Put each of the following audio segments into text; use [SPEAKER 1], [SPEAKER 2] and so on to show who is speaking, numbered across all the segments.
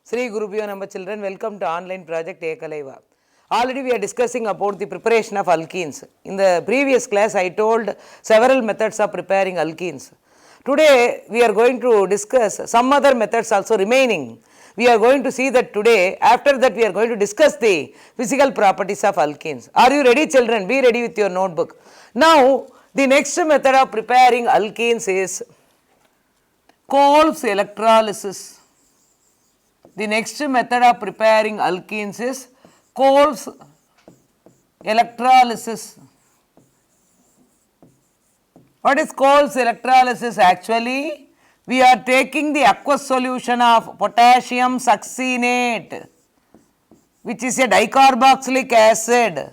[SPEAKER 1] Sri Gurubhyo Namah children, welcome to online project Ekalaiva. Already we are discussing about the preparation of alkenes. In the previous class I told several methods of preparing alkenes. Today we are going to discuss some other methods also remaining. We are going to see that today. After that we are going to discuss the physical properties of alkenes. Are you ready children? Be ready with your notebook. Now the next method of preparing alkenes is Coles electrolysis. The next method of preparing alkenes is Coles electrolysis. What is Coles electrolysis? Actually, we are taking the aqueous solution of potassium succinate, which is a dicarboxylic acid.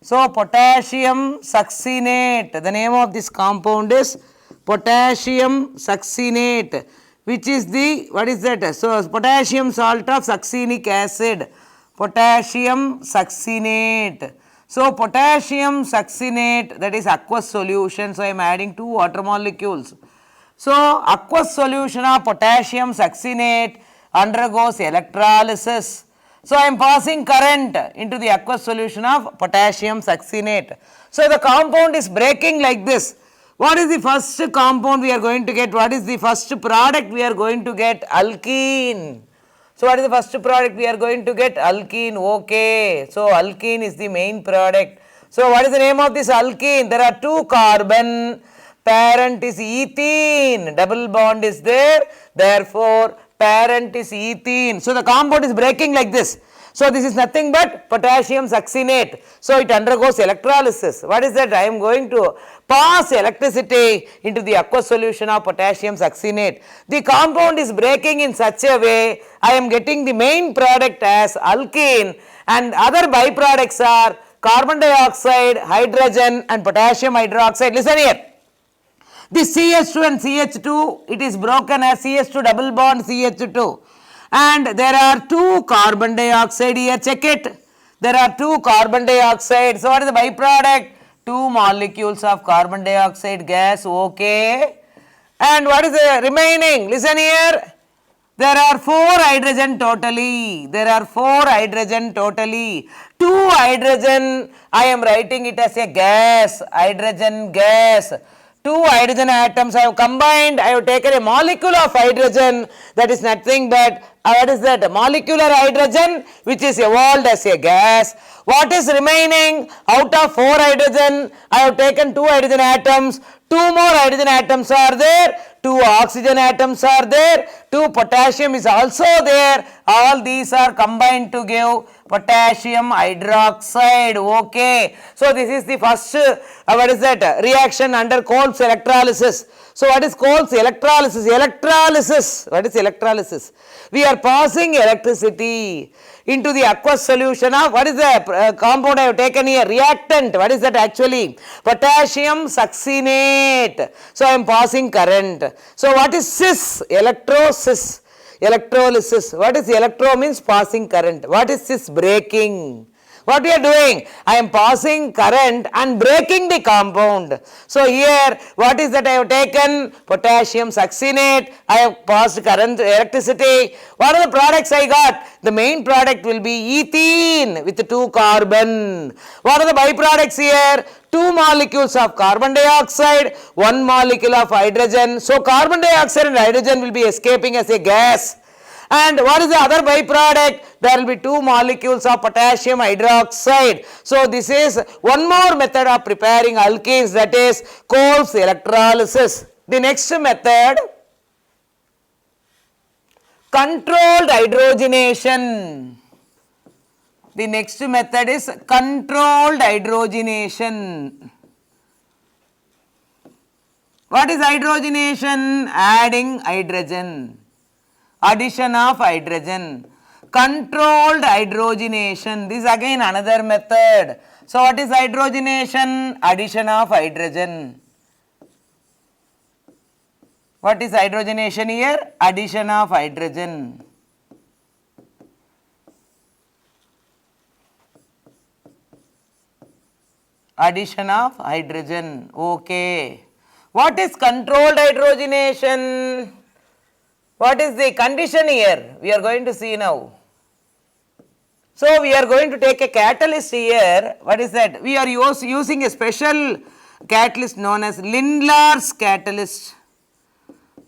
[SPEAKER 1] So, potassium succinate, the name of this compound is potassium succinate, which is the, what is that? So, potassium salt of succinic acid, potassium succinate. So, potassium succinate, that is aqueous solution. So, I am adding 2 water molecules. So, aqueous solution of potassium succinate undergoes electrolysis. So, I am passing current into the aqueous solution of potassium succinate. So, the compound is breaking like this. What is the first compound we are going to get? What is the first product we are going to get? Alkene. So, what is the first product we are going to get? Alkene. Okay. So, alkene is the main product. So, what is the name of this alkene? There are 2 carbon. Parent is ethene. Double bond is there. Therefore, parent is ethene. So, the compound is breaking like this. So, this is nothing but potassium succinate. So, it undergoes electrolysis. What is that? I am going to pass electricity into the aqueous solution of potassium succinate. The compound is breaking in such a way, I am getting the main product as alkene, and other byproducts are carbon dioxide, hydrogen and potassium hydroxide. Listen here. This CH2 and CH2, it is broken as CH2 double bond CH2. And there are 2 carbon dioxide here, check it. There are 2 carbon dioxide. So, what is the byproduct? 2 molecules of carbon dioxide gas, okay. And what is the remaining? Listen here. There are 4 hydrogen totally. There are 4 hydrogen totally. 2 hydrogen, I am writing it as a gas, hydrogen gas. 2 hydrogen atoms I have combined, I have taken a molecule of hydrogen, that is nothing but, what is that? Molecular hydrogen which is evolved as a gas. What is remaining? Out of 4 hydrogen, I have taken 2 hydrogen atoms, 2 more hydrogen atoms are there, 2 oxygen atoms are there, 2 potassium is also there, all these are combined to give potassium hydroxide, okay. So, this is the first, what is that? Reaction under Coles electrolysis. So, what is Coles electrolysis? Electrolysis, what is electrolysis? We are passing electricity into the aqueous solution of, what is the compound I have taken here? Reactant, what is that actually? Potassium succinate. So, I am passing current. So, what is cis? Electrolysis. Electrolysis. What is electro means passing current. What is cis? Breaking. What we are doing? I am passing current and breaking the compound. So, here what is that I have taken? Potassium succinate. I have passed current, electricity. What are the products I got? The main product will be ethene with 2 carbon. What are the byproducts here? 2 molecules of carbon dioxide, 1 molecule of hydrogen. So, carbon dioxide and hydrogen will be escaping as a gas. And what is the other byproduct? There will be 2 molecules of potassium hydroxide. So, this is one more method of preparing alkenes, that is Coles electrolysis. The next method, controlled hydrogenation. The next method is controlled hydrogenation. What is hydrogenation? Adding hydrogen. Addition of hydrogen. Controlled hydrogenation. This is again another method. So, what is hydrogenation? Addition of hydrogen. What is hydrogenation here? Addition of hydrogen. Addition of hydrogen. Okay. What is controlled hydrogenation? What is the condition here? We are going to see now. So we are going to take a catalyst here. What is that? We are using a special catalyst known as Lindlar's catalyst.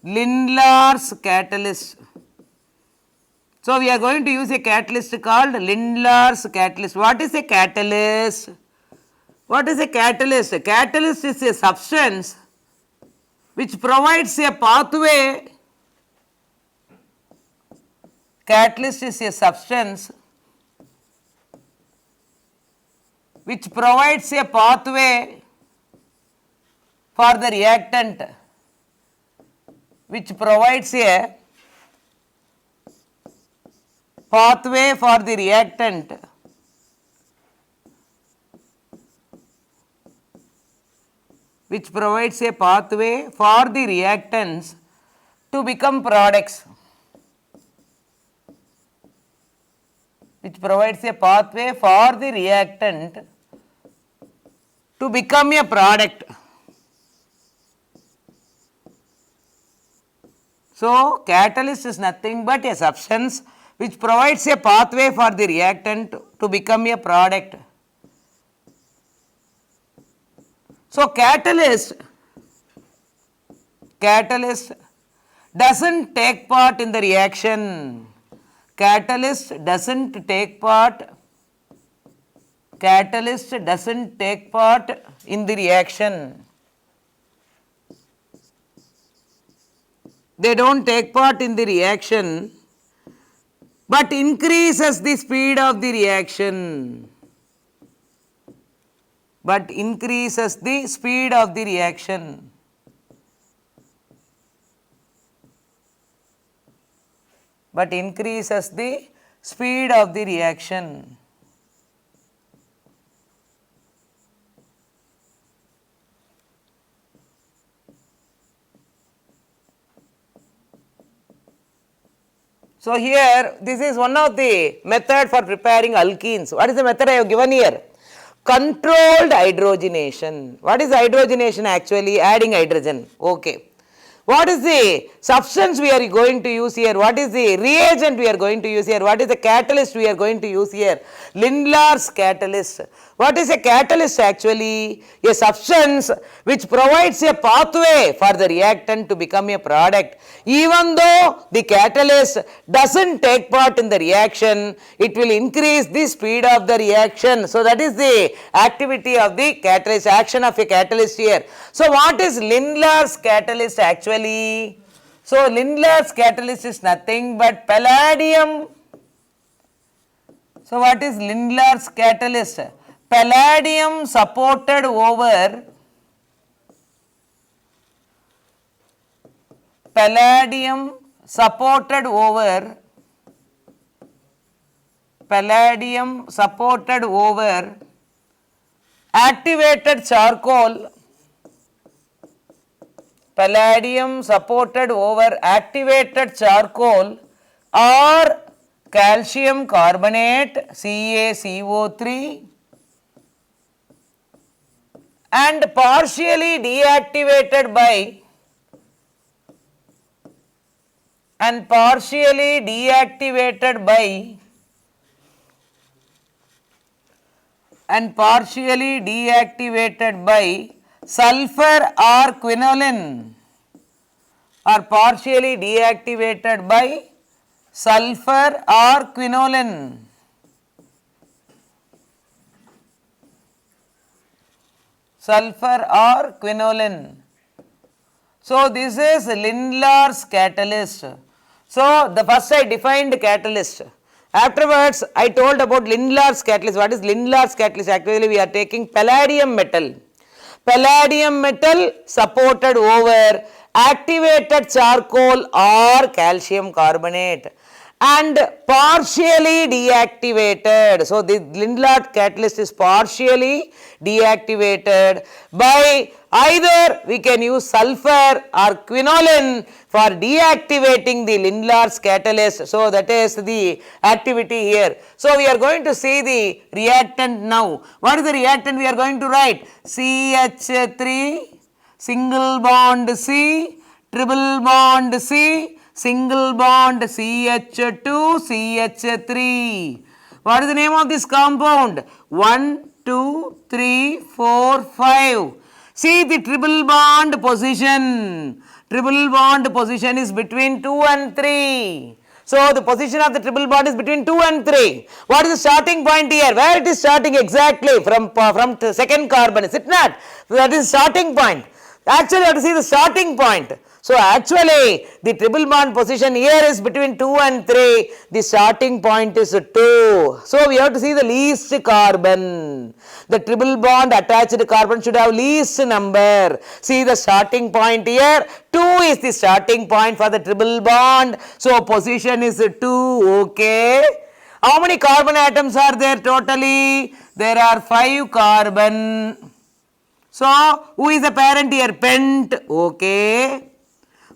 [SPEAKER 1] Lindlar's catalyst. So we are going to use a catalyst called Lindlar's catalyst. What is a catalyst? What is a catalyst? A catalyst is a substance which provides a pathway. Catalyst is a substance which provides a pathway for the reactant, which provides a pathway for the reactant which provides a pathway for the reactants to become products, which provides a pathway for the reactant to become a product. So, catalyst is nothing but a substance which provides a pathway for the reactant to become a product. So, catalyst doesn't take part in the reaction. Catalyst doesn't take part in the reaction. They don't take part in the reaction, but increases the speed of the reaction. But increases the speed of the reaction. But increases the speed of the reaction. So here, this is one of the method for preparing alkenes. What is the method I have given here? Controlled hydrogenation. What is hydrogenation actually? Adding hydrogen. Okay. What is the substance we are going to use here? What is the reagent we are going to use here? What is the catalyst we are going to use here? Lindlar's catalyst. What is a catalyst actually? A substance which provides a pathway for the reactant to become a product. Even though the catalyst doesn't take part in the reaction, it will increase the speed of the reaction. So that is the activity of the catalyst, action of a catalyst here. So what is Lindlar's catalyst actually? So Lindlar's catalyst is nothing but palladium. So what is Lindlar's catalyst? Palladium supported over activated charcoal. Palladium supported over activated charcoal or calcium carbonate CaCO3 and partially deactivated by sulfur or quinoline, or partially deactivated by sulfur or quinoline. So this is Lindlar's catalyst. So the first I defined catalyst. Afterwards I told about Lindlar's catalyst. What is Lindlar's catalyst? Actually we are taking palladium metal. Palladium metal supported over activated charcoal or calcium carbonate and partially deactivated. So the Lindlar catalyst is partially deactivated by either we can use sulfur or quinoline for deactivating the Lindlar's catalyst. So that is the activity here. So we are going to see the reactant now. What is the reactant we are going to write? CH3 single bond C, triple bond C, single bond CH2 CH3. What is the name of this compound? 1, 2, 3, 4, 5. See the triple bond position. Triple bond position is between 2 and 3. So the position of the triple bond is between 2 and 3. What is the starting point here? Where it is starting exactly? From the second carbon, is it not? That is starting point. Actually, you have to see the starting point. So actually, the triple bond position here is between 2 and 3. The starting point is 2. So we have to see the least carbon. The triple bond attached carbon should have least number. See the starting point here. 2 is the starting point for the triple bond. So position is 2. Okay. How many carbon atoms are there totally? There are 5 carbon. So who is the parent here? Pent. Okay.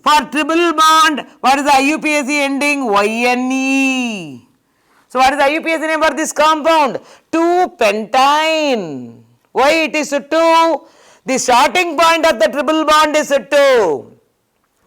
[SPEAKER 1] For triple bond, what is the IUPAC ending? YNE. So what is the IUPAC name for this compound? 2-pentyne. Why it is 2? The starting point of the triple bond is 2.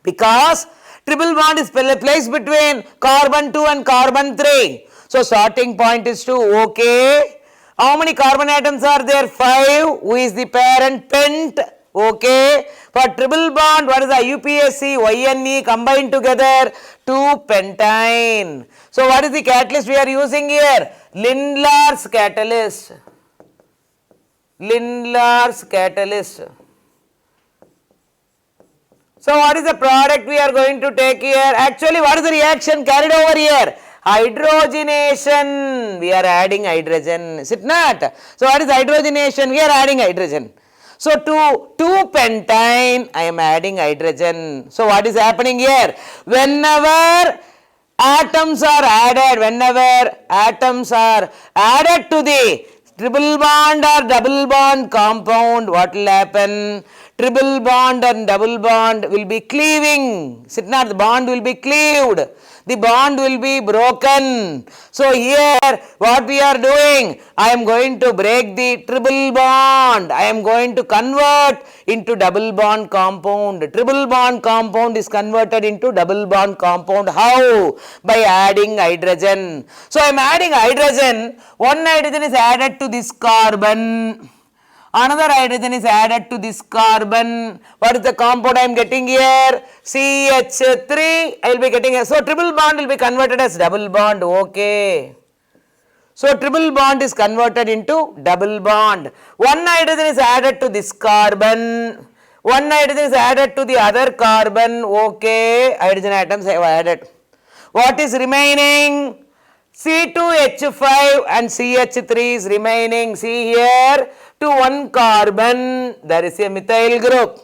[SPEAKER 1] Because triple bond is placed between carbon 2 and carbon 3. So starting point is 2. Okay. How many carbon atoms are there? 5. Who is the parent? Pent. Okay. For triple bond, what is the IUPAC, YNE combined together? 2-pentyne. So what is the catalyst we are using here? Lindlar's catalyst. Lindlar's catalyst. So what is the product we are going to take here? Actually, what is the reaction carried over here? Hydrogenation. We are adding hydrogen. Is it not? So what is hydrogenation? We are adding hydrogen. So to 2-pentyne, I am adding hydrogen. So what is happening here? Whenever atoms are added to the triple bond or double bond compound, what will happen? Triple bond and double bond will be cleaving. Is it not? The bond will be cleaved. The bond will be broken. So here what we are doing, I am going to break the triple bond. I am going to convert into double bond compound. Triple bond compound is converted into double bond compound. How? By adding hydrogen. So I am adding hydrogen. One hydrogen is added to this carbon. Another hydrogen is added to this carbon. What is the compound I am getting here? CH3 I will be getting here. So triple bond will be converted as double bond. Okay. So triple bond is converted into double bond. One hydrogen is added to this carbon. One hydrogen is added to the other carbon. Okay. Hydrogen atoms I have added. What is remaining? C2H5 and CH3 is remaining. See here. To one carbon, there is a methyl group.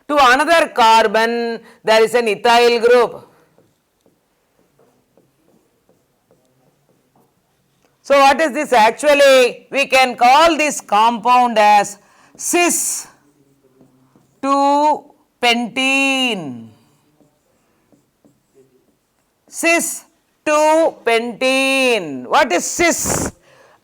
[SPEAKER 1] To another carbon, there is an ethyl group. So what is this actually? We can call this compound as cis-2-pentene. Cis-2-pentene. What is cis?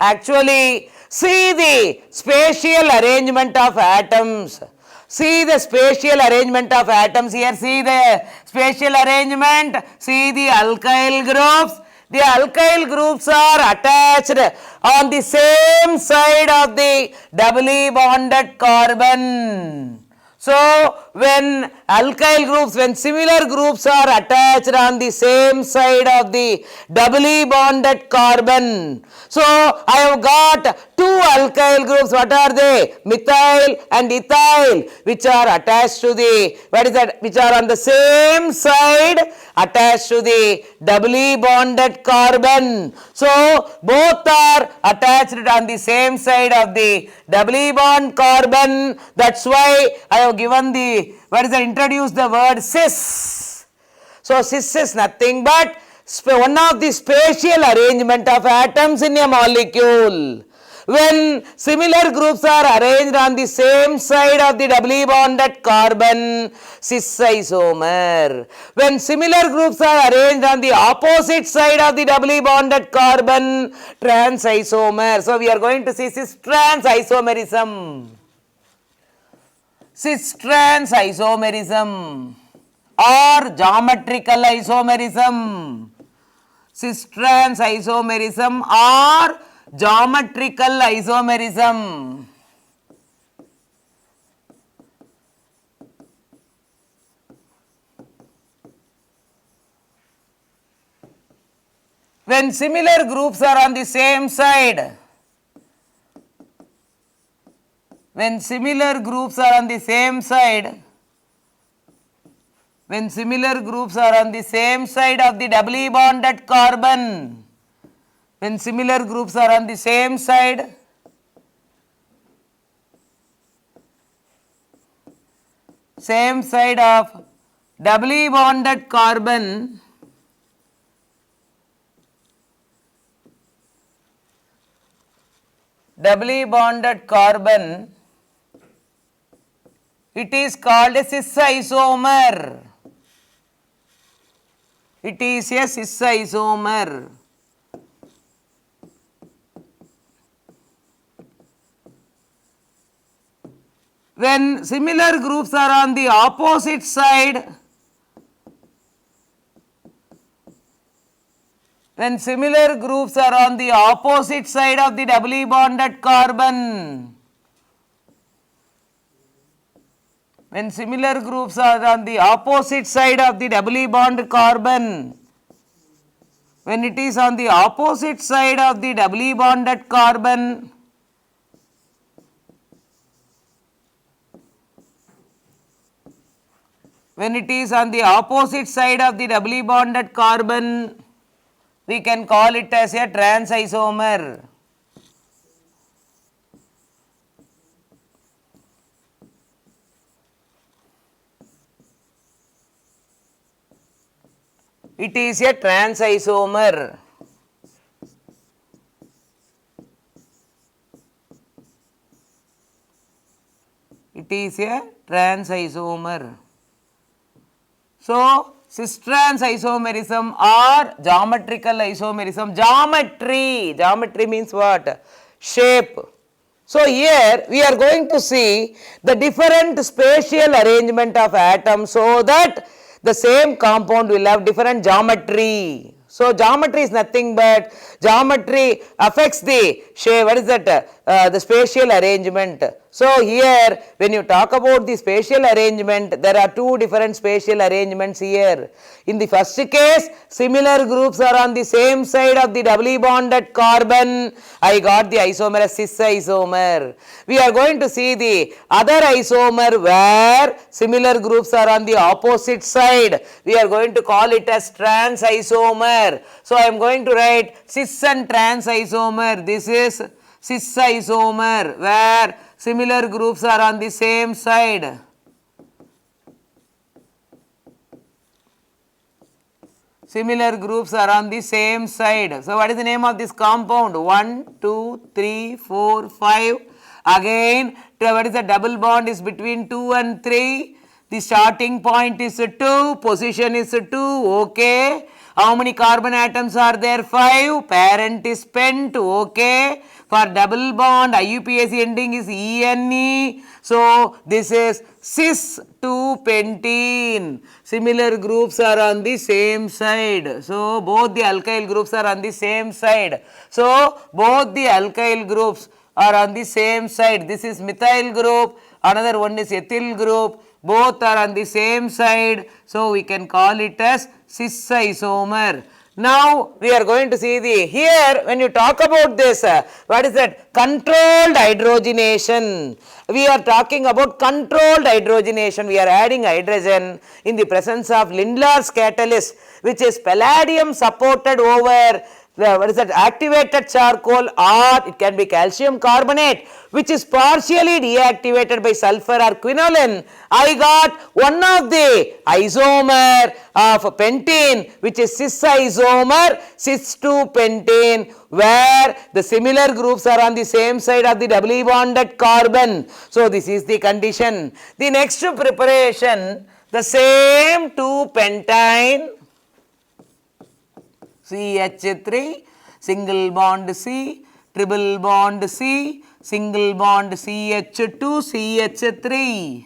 [SPEAKER 1] Actually, see the spatial arrangement of atoms. See the spatial arrangement of atoms here. See the spatial arrangement. See the alkyl groups. The alkyl groups are attached on the same side of the doubly bonded carbon. So when alkyl groups, when similar groups are attached on the same side of the doubly bonded carbon. So I have got two alkyl groups. What are they? Methyl and ethyl, which are attached to the, what is that? Which are on the same side attached to the doubly bonded carbon. So both are attached on the same side of the doubly bond carbon. That's why I have given the, what is that, introduced the word cis. So cis is nothing but one of the spatial arrangement of atoms in a molecule. When similar groups are arranged on the same side of the doubly bonded carbon, cis isomer. When similar groups are arranged on the opposite side of the doubly bonded carbon, trans isomer. So we are going to see cis trans isomerism. Cis trans isomerism. or geometrical isomerism. Cis-trans isomerism or geometrical isomerism. When similar groups are on the same side, when similar groups are on the same side, when similar groups are on the same side of the doubly bonded carbon, when similar groups are on the same side, of doubly bonded carbon, it is called a cis isomer. It is a cis isomer. When similar groups are on the opposite side, when similar groups are on the opposite side of the doubly bonded carbon, when similar groups are on the opposite side of the doubly bonded carbon, when it is on the opposite side of the doubly bonded carbon, when it is on the opposite side of the doubly bonded carbon, we can call it as a trans isomer. It is a trans isomer. It is a trans isomer. So, cis-trans isomerism or geometrical isomerism. Geometry means what? Shape. So, here we are going to see the different spatial arrangement of atoms so that the same compound will have different geometry. So, geometry is nothing but geometry affects the shape. What is that? The spatial arrangement. So, here when you talk about the spatial arrangement, there are two different spatial arrangements here. In the first case, similar groups are on the same side of the doubly bonded carbon. I got the isomer as cis isomer. We are going to see the other isomer where similar groups are on the opposite side. We are going to call it as trans isomer. So, I am going to write cis and trans isomer. This is cis isomer where similar groups are on the same side. Similar groups are on the same side. So, what is the name of this compound? 1, 2, 3, 4, 5. Again, what is the double bond is between 2 and 3. The starting point is 2, position is 2, okay. How many carbon atoms are there? 5. Parent is pent, okay. For double bond, IUPAC ending is ENE. So, this is cis 2 pentene. Similar groups are on the same side. So, both the alkyl groups are on the same side. So, both the alkyl groups are on the same side. This is methyl group, another one is ethyl group. Both are on the same side. So, we can call it as cis isomer. Now, we are going to see the here when you talk about this, what is that? Controlled hydrogenation. We are talking about controlled hydrogenation. We are adding hydrogen in the presence of Lindlar's catalyst, which is palladium supported over what is that? Activated charcoal, or it can be calcium carbonate, which is partially deactivated by sulfur or quinoline. I got one of the isomer of pentene, which is cis isomer, cis 2 pentene, where the similar groups are on the same side of the doubly bonded carbon. So, this is the condition. The next preparation, the same 2 pentyne, CH3, single bond C, triple bond C, single bond CH2, CH3.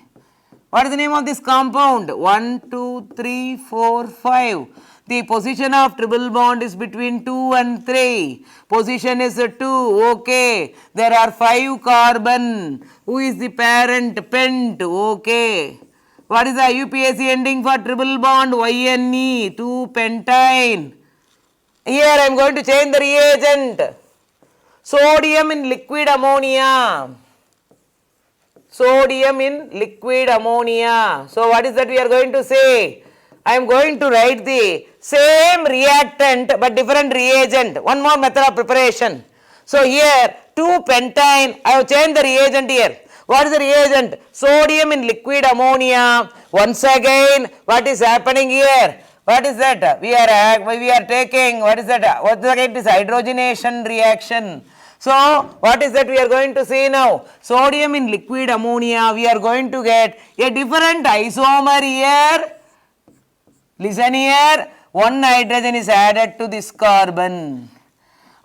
[SPEAKER 1] What is the name of this compound? 1, 2, 3, 4, 5. The position of triple bond is between 2 and 3. Position is 2. Okay. There are 5 carbon. Who is the parent? Pent. Okay. What is the IUPAC ending for triple bond? YNE. 2 pentyne. Here I am going to change the reagent. Sodium in liquid ammonia. Sodium in liquid ammonia. So what is that we are going to say? I am going to write the same reactant but different reagent. One more method of preparation. So here 2 pentyne, I have changed the reagent here. What is the reagent? Sodium in liquid ammonia. Once again, what is happening here? What is that? We are taking, what is that? What is again? This hydrogenation reaction. So what is that we are going to see now? Sodium in liquid ammonia, we are going to get a different isomer here. Listen here, one hydrogen is added to this carbon.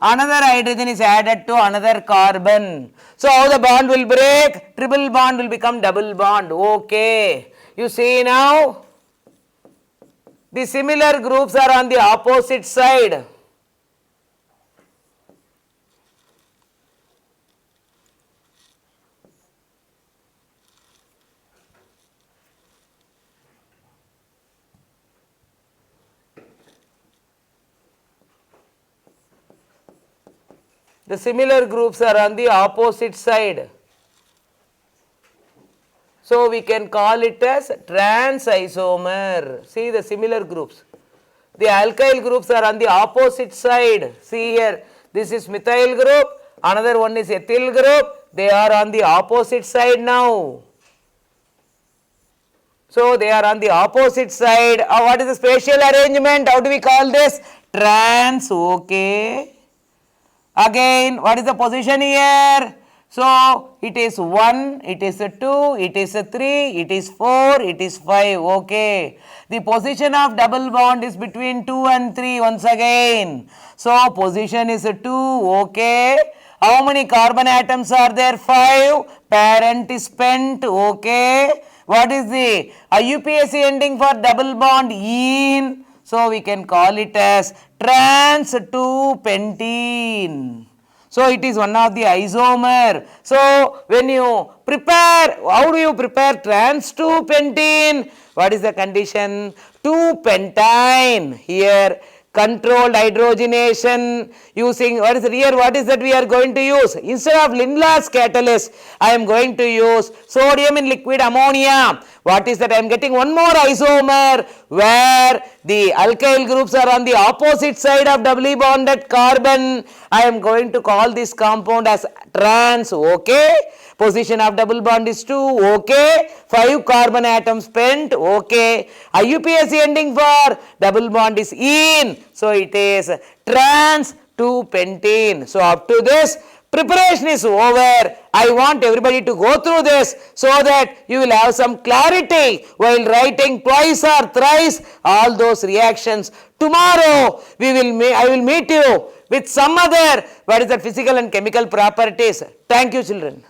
[SPEAKER 1] Another hydrogen is added to another carbon. So how the bond will break? Triple bond will become double bond. Okay. You see now? The similar groups are on the opposite side. The similar groups are on the opposite side. So we can call it as trans isomer. See the similar groups. The alkyl groups are on the opposite side. See here, this is methyl group, another one is ethyl group. They are on the opposite side now. So they are on the opposite side. What is the spatial arrangement? How do we call this? Trans. Okay. Again, what is the position here? So it is 1, it is 2, it is 3, it is 4, it is 5. Okay. The position of double bond is between 2 and 3 once again. So position is 2. Okay. How many carbon atoms are there? 5. Parent is pent. Okay. What is the IUPAC ending for double bond? -ene. So we can call it as trans 2-pentene. So it is one of the isomer. So when you prepare, how do you prepare trans 2-pentene? What is the condition? 2-pentyne. Here controlled hydrogenation using, what is it here? What is that we are going to use? Instead of Lindlar's catalyst, I am going to use sodium in liquid ammonia. What is that? I am getting one more isomer where the alkyl groups are on the opposite side of doubly bonded carbon. I am going to call this compound as trans. Okay. Position of double bond is 2. Okay. 5 carbon atoms spent. Okay. IUPAC ending for double bond is -ene. So it is trans 2-pentene. So up to this, preparation is over. I want everybody to go through this so that you will have some clarity while writing twice or thrice all those reactions. Tomorrow I will meet you with some other, what is the physical and chemical properties. Thank you, children.